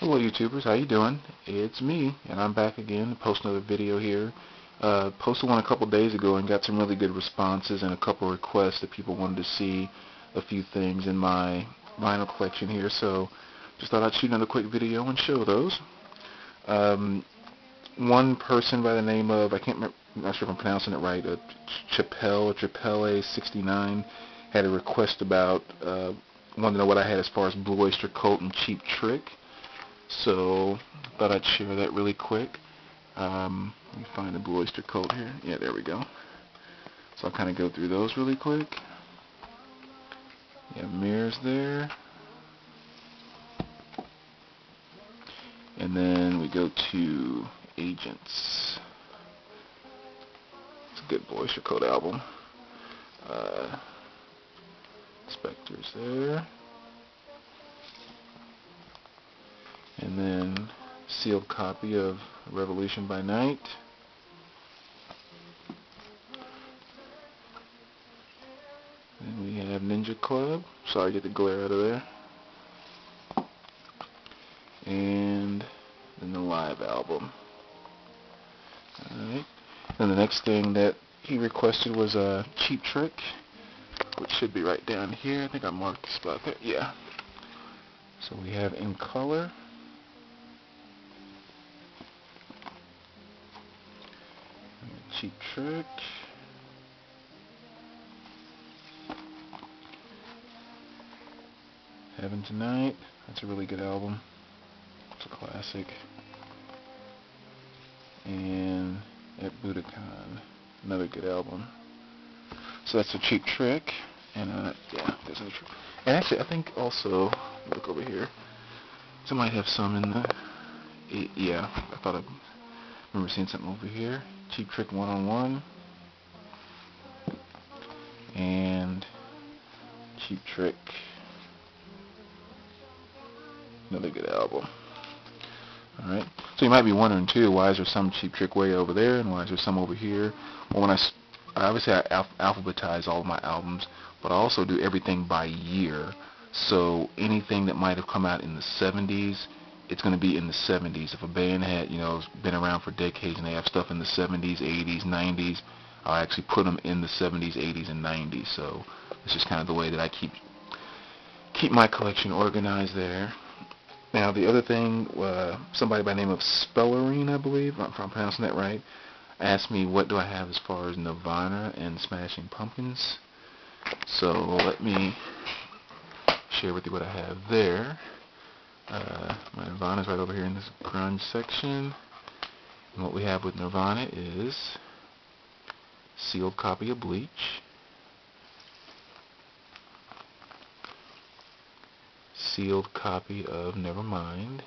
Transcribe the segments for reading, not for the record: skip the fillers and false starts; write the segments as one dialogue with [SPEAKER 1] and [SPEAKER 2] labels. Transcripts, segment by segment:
[SPEAKER 1] Hello YouTubers, how you doing? It's me, and I'm back again to post another video here. Posted one a couple days ago and got some really good responses and a couple requests that people wanted to see a few things in my vinyl collection here, so just thought I'd shoot another quick video and show those. One person by the name of, I'm not sure if I'm pronouncing it right, Chapelle69 had a request about, wanted to know what I had as far as Blue Oyster Cult and Cheap Trick. So, thought I'd share that really quick. Let me find the Blue Oyster Cult here. Yeah, there we go. So I'll kind of go through those really quick. Yeah, mirrors there. And then we go to Agents. It's a good Blue Oyster Cult album. Spectres there. And then sealed copy of Revolution by Night. And we have Ninja Club. Sorry, get the glare out of there. And then the live album. Alright. Then the next thing that he requested was a Cheap Trick, which should be right down here. I think I marked the spot there. Yeah. So we have In Color. Cheap Trick. Heaven Tonight. That's a really good album. It's a classic. And At Budokan. Another good album. So that's a Cheap Trick. And yeah, there's a trick. And actually, I think also, look over here. So I might have some in the. Yeah, I thought I remember seeing something over here. Cheap Trick 1-on-1 and Cheap Trick, another good album. Alright, so you might be wondering too, why is there some Cheap Trick way over there and why is there some over here? Well, when I obviously alphabetize all of my albums, but I also do everything by year, so anything that might have come out in the 70s, it's going to be in the 70s. If a band had, been around for decades and they have stuff in the 70s, 80s, 90s, I'll actually put them in the 70s, 80s, and 90s. So it's just kind of the way that I keep my collection organized there. Now the other thing, somebody by the name of Spellerine, I believe, if I'm pronouncing that right, asked me what do I have as far as Nirvana and Smashing Pumpkins. So let me share with you what I have there. My Nirvana is right over here in this grunge section. And what we have with Nirvana is sealed copy of Bleach, sealed copy of Nevermind,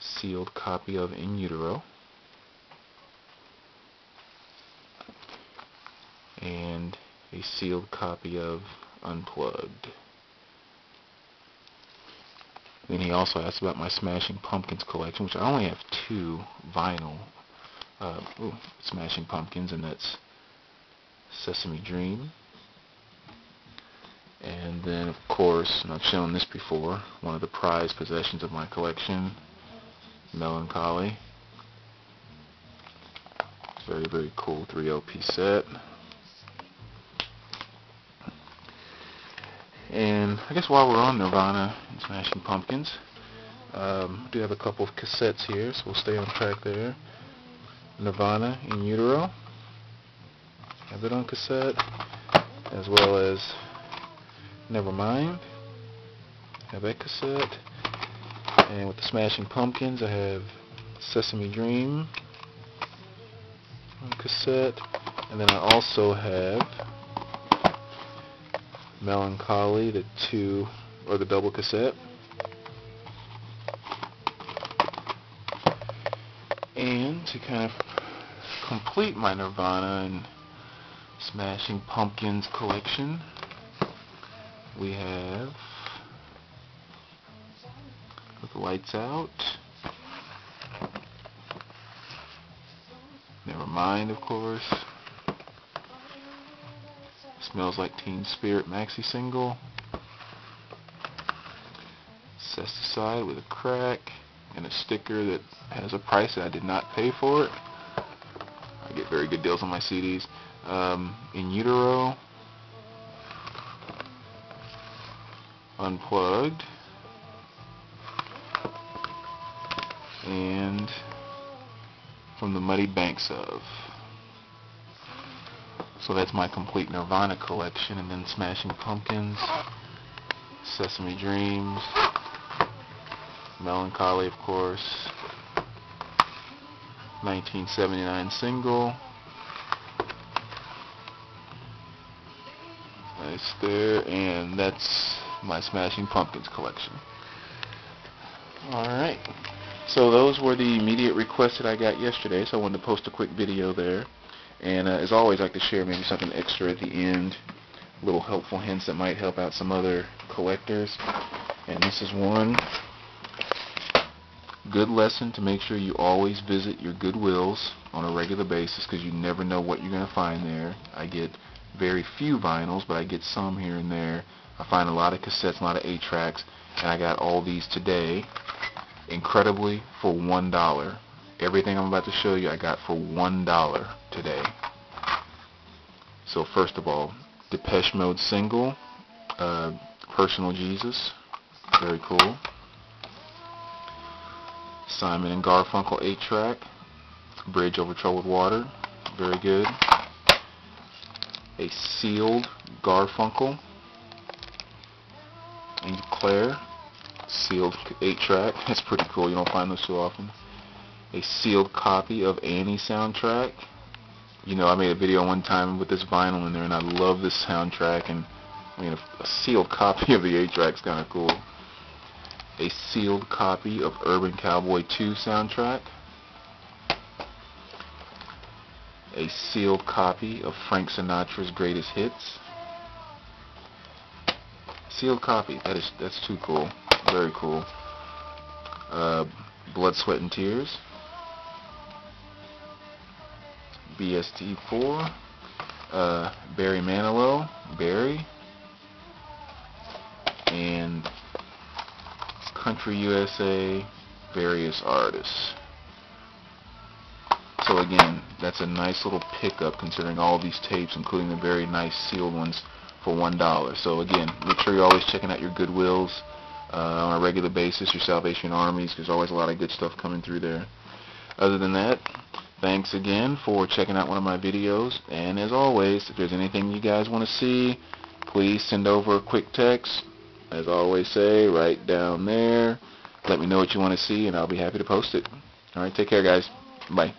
[SPEAKER 1] sealed copy of In Utero, and a sealed copy of Unplugged. Then he also asked about my Smashing Pumpkins collection, which I only have 2 vinyl Smashing Pumpkins, and that's Sesame Dream. And then, of course, and I've shown this before, one of the prized possessions of my collection, Melancholy. Very, very cool 3 LP set. And I guess while we're on Nirvana and Smashing Pumpkins, I do have a couple of cassettes here, so we'll stay on track there. Nirvana In Utero, have that on cassette, as well as Nevermind, have that cassette. And with the Smashing Pumpkins, I have Sesame Dream on cassette, and then I also have Melancholy, the double cassette. And to kind of complete my Nirvana and Smashing Pumpkins collection, we have With the Lights Out, Nevermind, of course, Smells Like Teen Spirit maxi single, Incesticide with a crack and a sticker that has a price that I did not pay for it. I get very good deals on my CDs. In Utero, Unplugged, and From the Muddy Banks of. So that's my complete Nirvana collection, and then Smashing Pumpkins, Sesame Dreams, Melancholy, of course, 1979 single. Nice there, and that's my Smashing Pumpkins collection. Alright, so those were the immediate requests that I got yesterday, so I wanted to post a quick video there. And as always, I like to share maybe something extra at the end, little helpful hints that might help out some other collectors. And this is one good lesson to make sure you always visit your Goodwills on a regular basis, because you never know what you're going to find there. I get very few vinyls, but I get some here and there. I find a lot of cassettes, a lot of 8-tracks, and I got all these today, incredibly, for $1. Everything I'm about to show you I got for $1 today. So first of all, Depeche Mode single, Personal Jesus, very cool. Simon and Garfunkel 8-track, Bridge Over Troubled Water, very good. A sealed Garfunkel, Angel Claire, sealed 8-track, that's pretty cool, you don't find those too often. A sealed copy of Annie soundtrack. You know, I made a video one time with this vinyl in there, and I love this soundtrack, and I mean, a sealed copy of the 8-track is kind of cool. A sealed copy of Urban Cowboy 2 soundtrack. A sealed copy of Frank Sinatra's Greatest Hits. Sealed copy, that's too cool, very cool. Blood, Sweat and Tears. BST4, Barry Manilow, Barry, and Country USA, various artists. So again, that's a nice little pickup considering all these tapes, including the very nice sealed ones, for $1. So again, make sure you're always checking out your Goodwills on a regular basis, your Salvation Armies. There's always a lot of good stuff coming through there. Other than that, thanks again for checking out one of my videos, and as always, if there's anything you guys want to see, please send over a quick text. As I always say, right down there, let me know what you want to see, and I'll be happy to post it. Alright, take care guys. Bye.